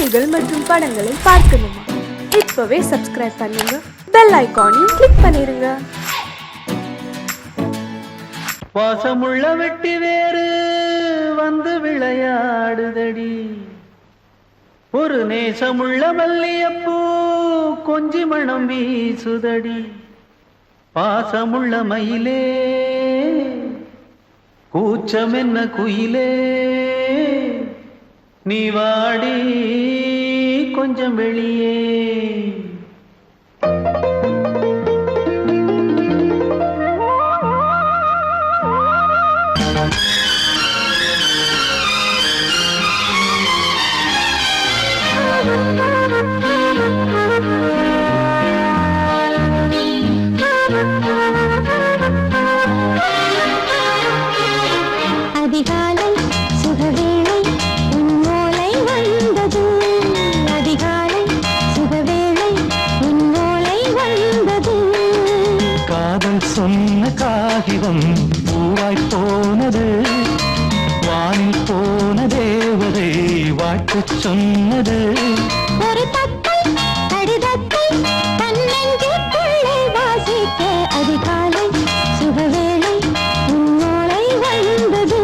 பாடல்கள் மற்றும் படங்களை பார்க்கணுமா? இப்பவே சப்ஸ்கிரைப் பண்ணுங்க, பெல் ஐகானையும் கிளிக் பண்ணிருங்க. வாசமுள்ள வெட்டி வேறு வந்து விளையாடுதடி, ஒரு நேசமுள்ள மல்லியப்பூ கொஞ்சி மணம் வீசுதடி. பாசமுள்ள மயிலே கூச்சம் என்ன குயிலே, நீ வாடி கொஞ்சம் வெளியே. அதிகாலை சுகவேளை உன்னோலை வந்தது, அதிகாலை சுகவேளை உன்னோலை வந்தது. காதல் சொன்ன காகிதம் பூவாய் போனது, வானில் போன தேவதை வாழ்த்து சொன்னது. ஒரு தத்தை கடிதத்தை தன்னெஞ்சுக்குள்ளே வாசிக்க, அதிகாலை சுகவேளை உன்னோலை வந்தது,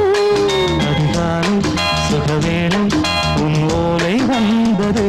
அதிகாலை சுகவேளை உன் ஓலை வந்தது.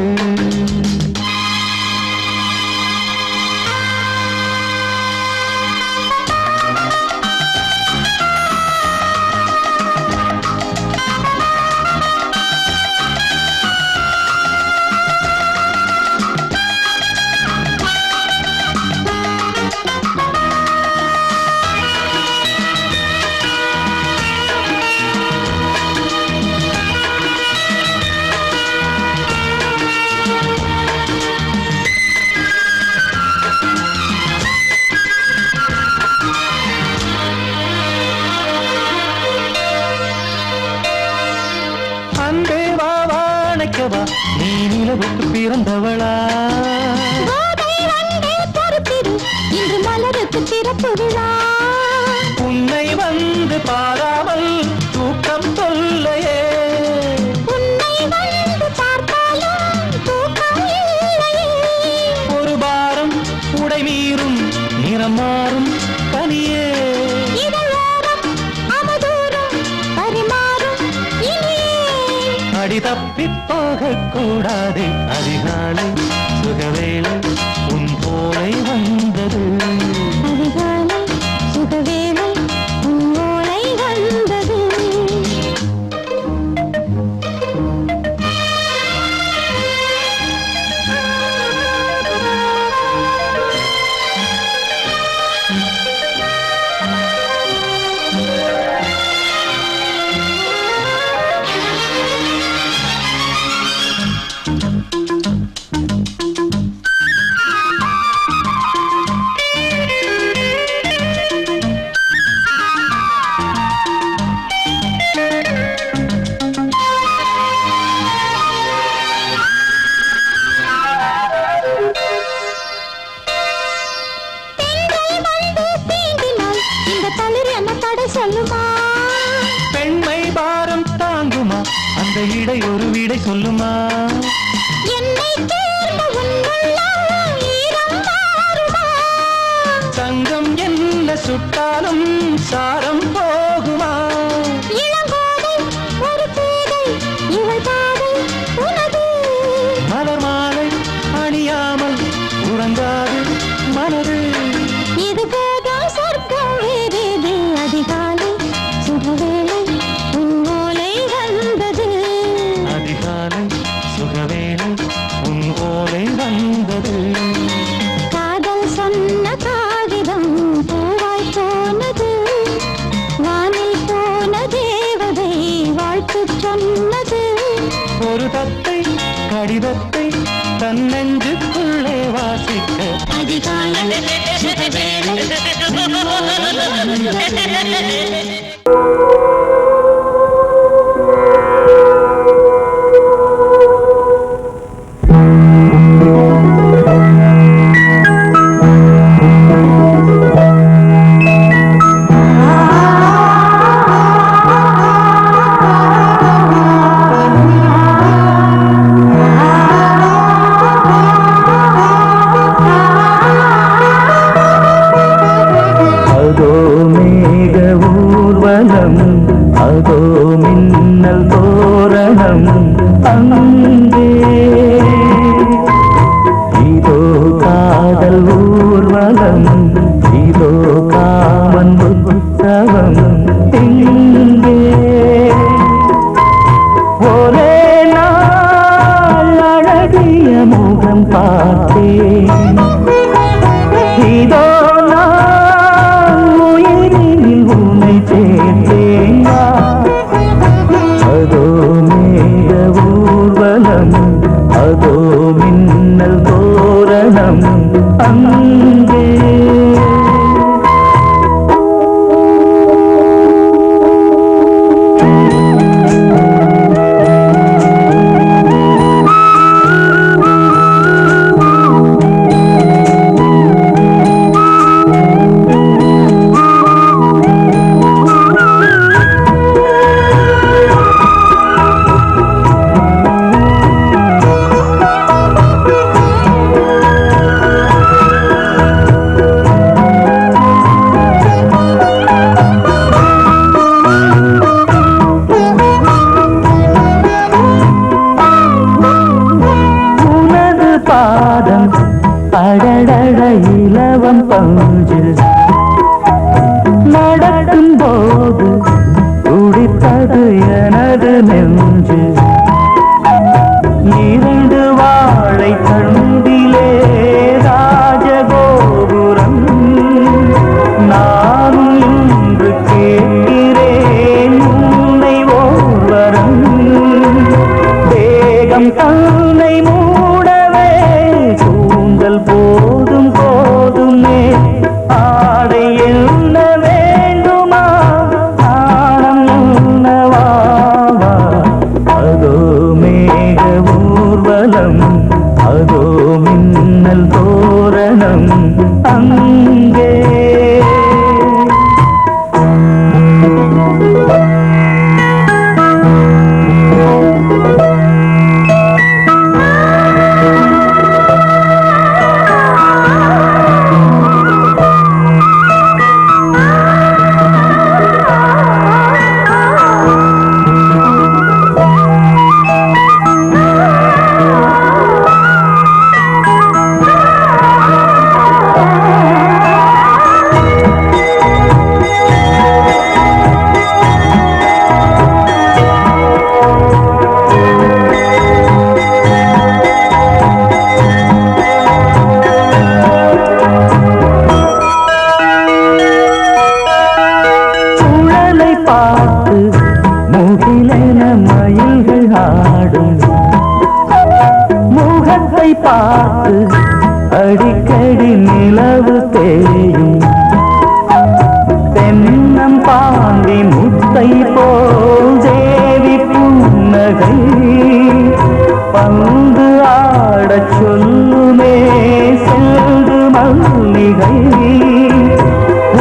அன்பே வா வாழைக்கவா, நீ நிலவுக்கு பிறந்தவளா? கோதை வந்தே பொறுத்திரு, இன்று மலருக்கு திறப்பு விழா. உன்னை வந்து பாராமல் தூக்கம் தொல்லையே, உன்னை வந்து பார்த்தாலும் தூக்கம் இல்லையே. ஒரு பாரம் உடை மீறும் நிறம் மாறும் கனியே. இதழோரம் அவதூறும் பரிமாறும் இனியே. அடி தப்பி போகக் கூடாது, அதிகாலை சுகவேளை உன் போலை வந்தது, அதிகாலை சுகவேளை உன்னோலை வந்தது. சொல்லுமா பெண்மை பாரம் தாங்குமா, அந்த இடை ஒரு விடை சொல்லுமா? என்னை தேர்ந்த உன்னுள்ளம் ஈரம் மாறுமா? தங்கம் என்ன சுட்டாலும் சாரம் போகுமா? இளங்கோதை ஒரு பேதை, இவள் பாதை உனது. மலர் மாலை அணியாமல் உறங்காது மனது. இது போதும் சொர்க்கம் வேறேது, அதிகாலை சுகவேளை உன்னோலை வந்தது, அதிகாலை சுகவேளை உன் ஓலை வந்தது. காதல் சொன்ன காகிதம் பூவாய் போனது, வானில் போன தேவதை வாழ்த்து சொன்னது. ஒரு தத்தை கடிதத்தை தன்னெஞ்சுக்குள்ளே வாசிக்க, அதிகாலை சுகவேளை உன்னோலை வந்தது. அழகிய முகம் பார்த்தேன். இதோ நான் உயிரினில் உன்னை சேர்த்தேன். அதோ மேக ஊர்வலம், அதோ மின்னல் தோரணம் அங்கே. அடடட இலவம் பஞ்சில் நடக்கும் போது துடித்தது எனது நெஞ்சு. இரண்டு வாழை தண்டிலே ராஜகோபுரம். நானும் இன்று கேட்கிறேன் உன்னை ஓர்வரம். தேகம் தன்னை மூடவே கூந்தல் போதும் போதுமே. ஆடை என்ன வேண்டுமா, ஆணம் என்னவாவா. அதோ மேக ஊர்வலம், அதோ மின்னல் தோரணம் அங்கே. பார்த்து அடிக்கடி நிலவு தேயும். தென்னம் பாண்டி முத்தை போல் தேவி புன்னகை. பந்து ஆடச் சொல்லுமே செல்து மல்லிகை.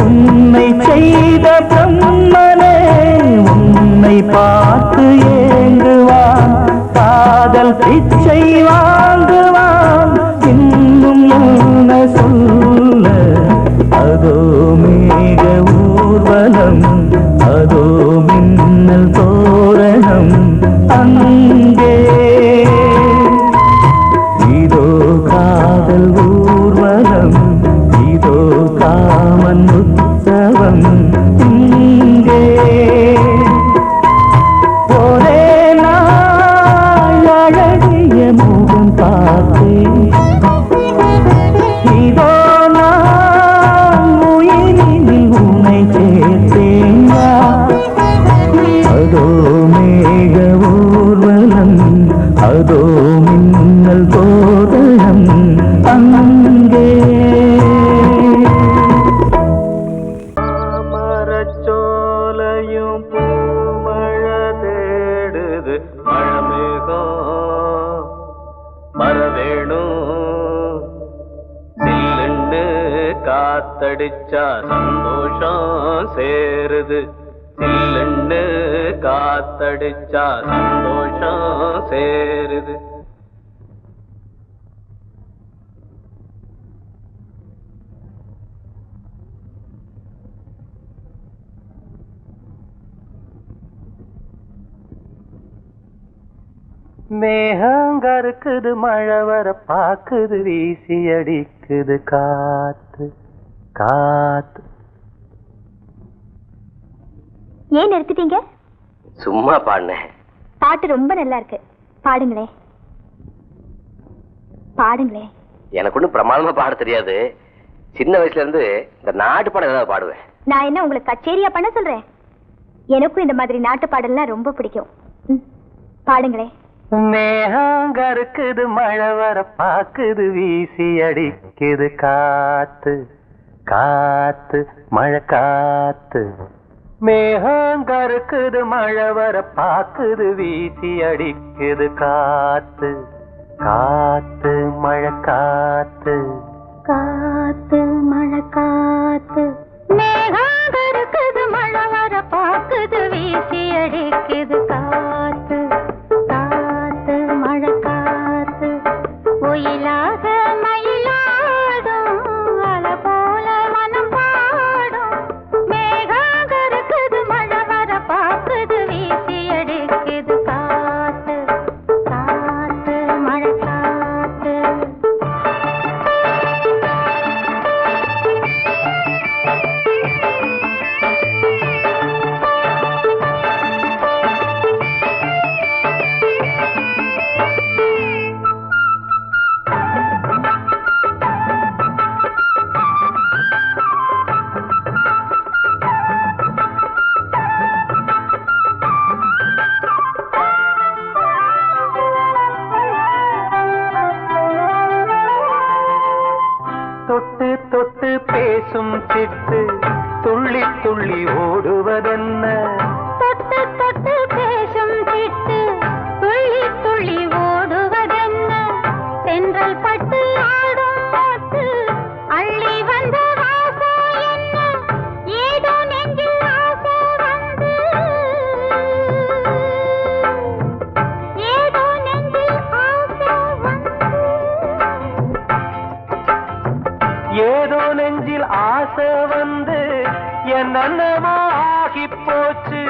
உன்னை செய்த பிரம்மனே உன்னை பார்த்து ஏங்குவான். காதல் பிச்சை வாங்குவான். இன்னும் என்ன சொல்ல. அதோ மேக ஊர்வலம், அதோ மின்னல் தோரணம் அங்கே. இதோ காதல் ஊர்வலம், இதோ காமன் உற்சவம் இங்கே. ஒரே நாள் அழகிய முகம் பார்த்தேன். இதோ நான் உயிரினில் உன்னை சேர்த்தேன். அதோ மேக ஊர்வலம், அதோ மின்னல் தோரணம் அங்கே. மரச்சோலையும் பூமழை தேடுது. மழமேகம் மரவேணும். சில்லுன்னு காத்தடிச்சா சந்தோஷம் சேருது. சில்லுன்னு காத்தடிச்சா சந்தோஷம் சேருது. மேகங்க இருக்குது, மழை வர பாக்குது, வீசி அடிக்குது காத்து காத்து. ஏன் நிறுத்திட்டீங்க? சும்மா பாடினேன். பாட்டு ரொம்ப நல்லா இருக்கு, பாடுங்களே. பாடுங்களே. எனக்கு ஒன்றும் பிரமாதமா பாட தெரியாது. சின்ன வயசுல இருந்து இந்த நாட்டு பாடம் ஏதாவது பாடுவேன். நான் என்ன உங்களுக்கு கச்சேரியா பண்ண சொல்றேன்? எனக்கும் இந்த மாதிரி நாட்டு பாடல்லாம் ரொம்ப பிடிக்கும். பாடுங்களே. மேகங்கருக்குது மழை வர பாக்குது வீசி அடிக்குது காத்து காத்து மழை காத்து. மேகங்கருக்குது மழை வர பாக்குது வீசி அடிக்குது காத்து காத்து மழை காத்து காத்து மழை காத்து. மேகங்கருக்குது மழை வர பாக்குது வீசி அடிக்குது காத்து காத்து மழை காத்து. ஒயிலாக மயிலாடும் அலை போல மனம் பாடும். மேகங்கருக்குது மழை வர பாக்குது வீசி அடிக்குது காத்து காத்து மழை காத்து. தொட்டு தொட்டு பேசும் சிட்டு துள்ளி துள்ளி ஓடுவதென்ன. தொட்டு தொட்டு பேசும் சிட்டு துள்ளி துள்ளி ஓடுவதென்ன. தென்றல் பட்டு ஆடும் பாட்டு அள்ளி வந்த வாசம் என்ன. ஏதோ நெஞ்சில் ஆசை வந்து ஏதோ நெஞ்சில் ஆசை வந்து. ஏதோ நெஞ்சில் ஆசை வந்து என்னென்னமோ ஆகி போச்சு.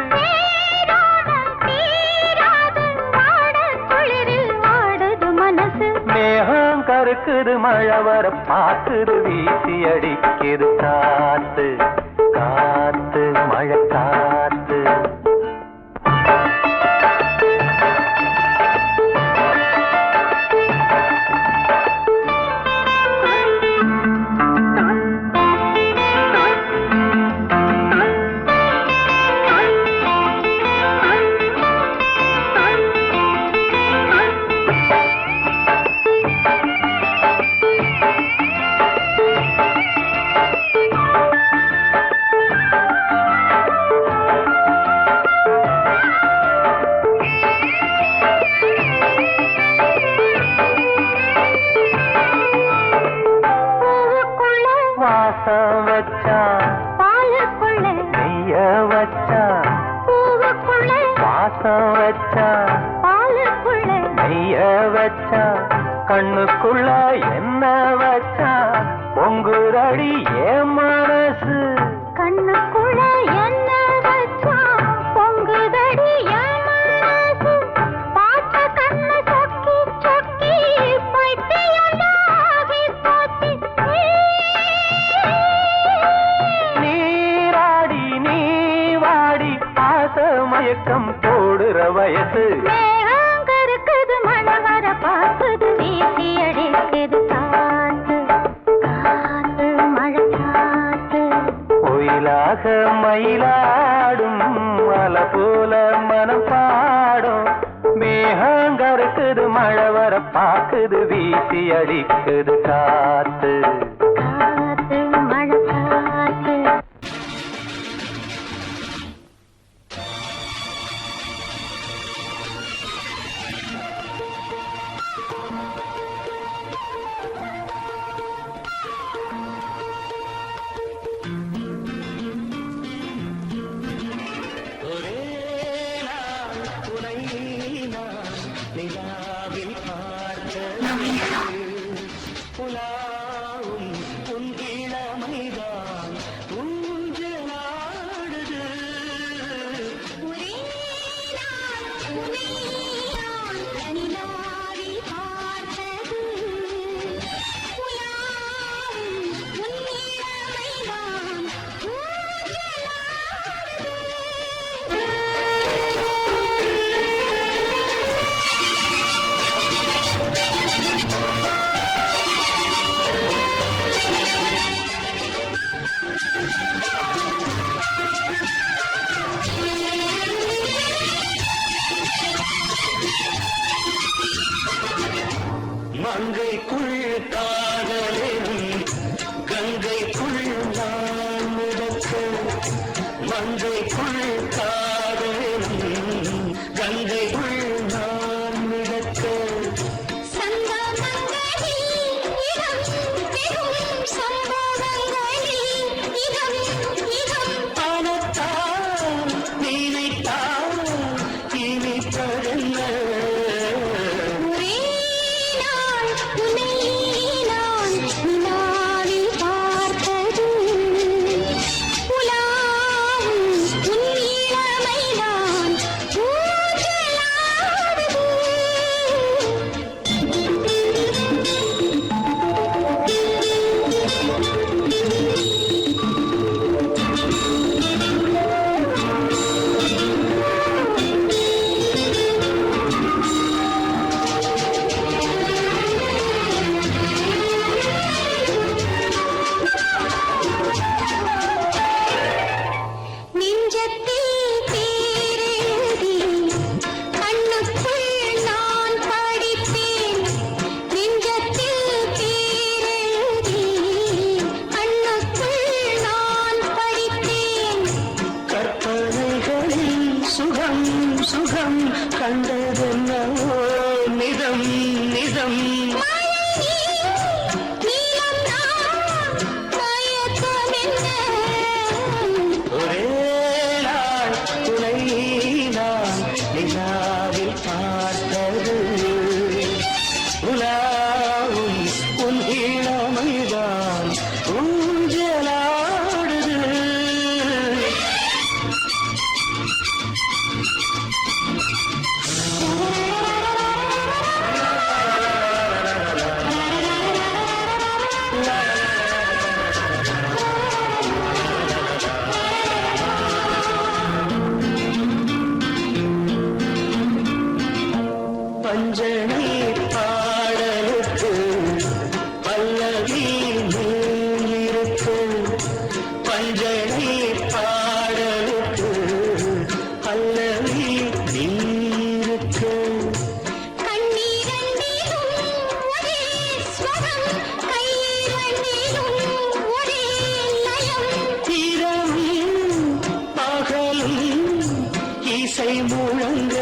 மேகம் கருக்குது மழை வர பாக்குது வீசி அடிக்குது காத்து காத்து மழை காத்து. வாசம் வச்சான் பாலுக்குள்ள நெய்ய வச்சான். பூவுக்குள்ள வாசம் வச்சான் பாலுக்குள்ள நெய்ய வச்சான். கண்ணுக்குள்ள என்ன வச்சான் பொங்குரடி ஏன் மனசு. கண்ணுக்குள்ள என்ன வச்சா பொங்குதடி என் மனசு. பார்த்த கண்ணு சொக்கி சொக்கி பைத்தியமாகி போச்சு. நீராடி நீ வாடி ஆசை மயக்கம் போடுற வயசு. மேகங்கருக்குது மழை வர பாக்குது வீசி அடிக்குது காத்து காத்து மழை காத்து. ஒயிலாக மயிலாடும் அலை போல மனம் பாடும். மேகங்கருக்குது மழை வர பாக்குது வீசி அடிக்குது காத்து காத்து மழை காத்து. மங்கைக்குள் காதலின் கங்கைக்குள் நான் மிதக்க மங்கைக்குள் காதலின் கங்கைக்குள் நான் மிதக்க ஆனத்தான் நினைத்தான் இனிப்பதென்ன சுகம் சுகம் கண்டதென்னவோ நிதம் நிதம் ஒரே நாள் துணை நான் நிலாவில் பார்த்தது உலாவும் உன் இளமைதான் ஊஞ்சலாடுது பஞ்சனை பாடலுக்கு பல்லவி இருக்கு பஞ்சனை பாடலுக்கு பல்லவி இருக்கு இரவும் பகலும் இசை முழங்க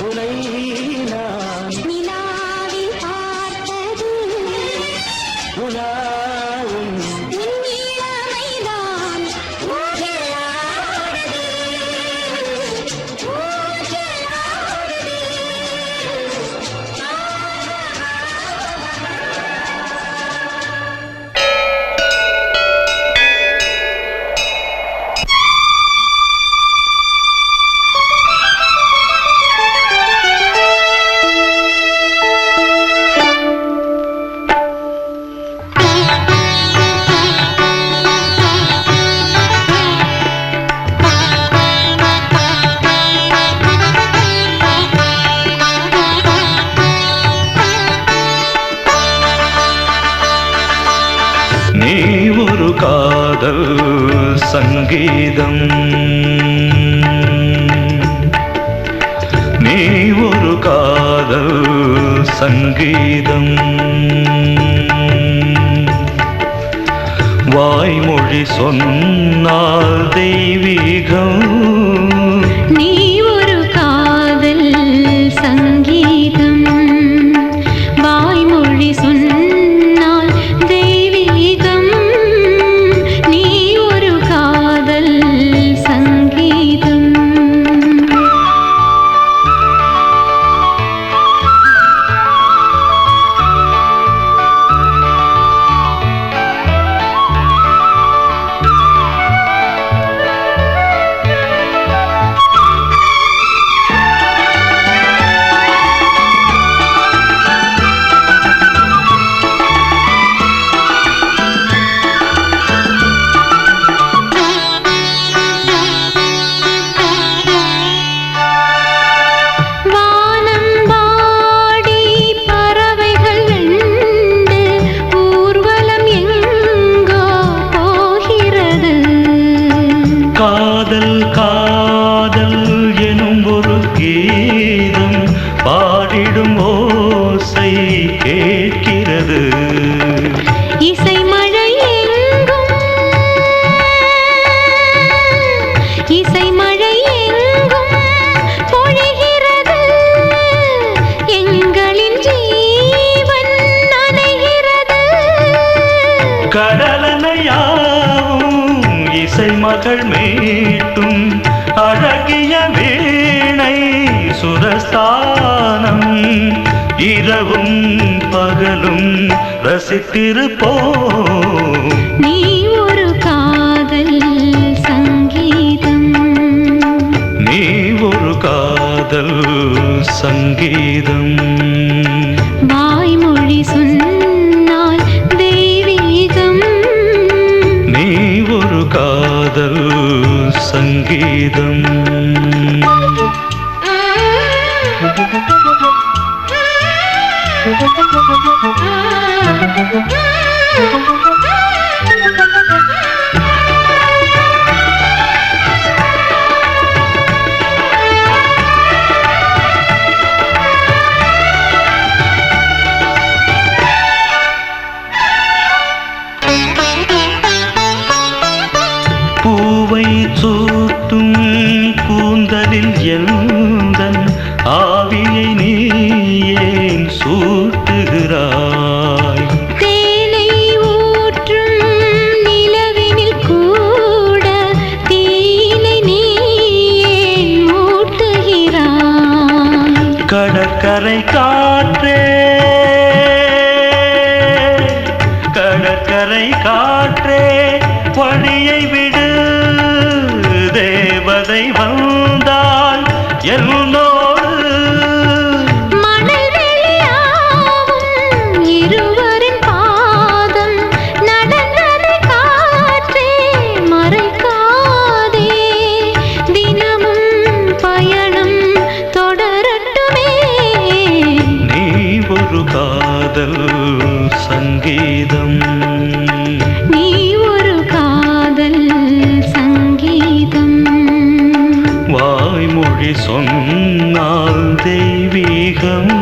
உனை நான் உலாவும் நீ ஒரு காதல் சங்கீதம் நீ ஒரு காதல் சங்கீதம் வாய்மொழி சொன்னால் தெய்வீகம் நீ ஒரு காதல் சங்கீதம் வாய்மொழி சொன்னால் தெய்வீகம் நீ ஒரு காதல் சங்கீதம் உறவுகள் மீட்டும் அழகிய வீணை சுரஸ்தானம் இரவும் பகலும் ரசித்திருப்போம். நீ ஒரு காதல் சங்கீதம், நீ ஒரு காதல் சங்கீதம். வாய்மொழி சொன்னால் தெய்வீகம், நீ ஒரு காதல் சங்கீதம். பூவை சூட்டும் கூந்தலில் எந்தன் ஆவியை நீ ஏன் சூட்டுகிறாய்? தேனை ஊற்றும் நிலவினில் கூட தீனை நீ ஏன் மூட்டுகிறாய்? கடற்கரை காற்றே, கடற்கரை காற்றே வழியை விடு, தேவதை வந்தால் என்னோடு. மணல் வெளியாகும் இருவரின் பாதம் நடந்ததை காற்றே மறைக்காதே, தினமும் பயணம் தொடரட்டுமே. நீ ஒரு காதல் சங்கீதம், நீ ஒரு காதல் சங்கீதம். வாய்மொழி சொன்னால் தெய்வீகம்,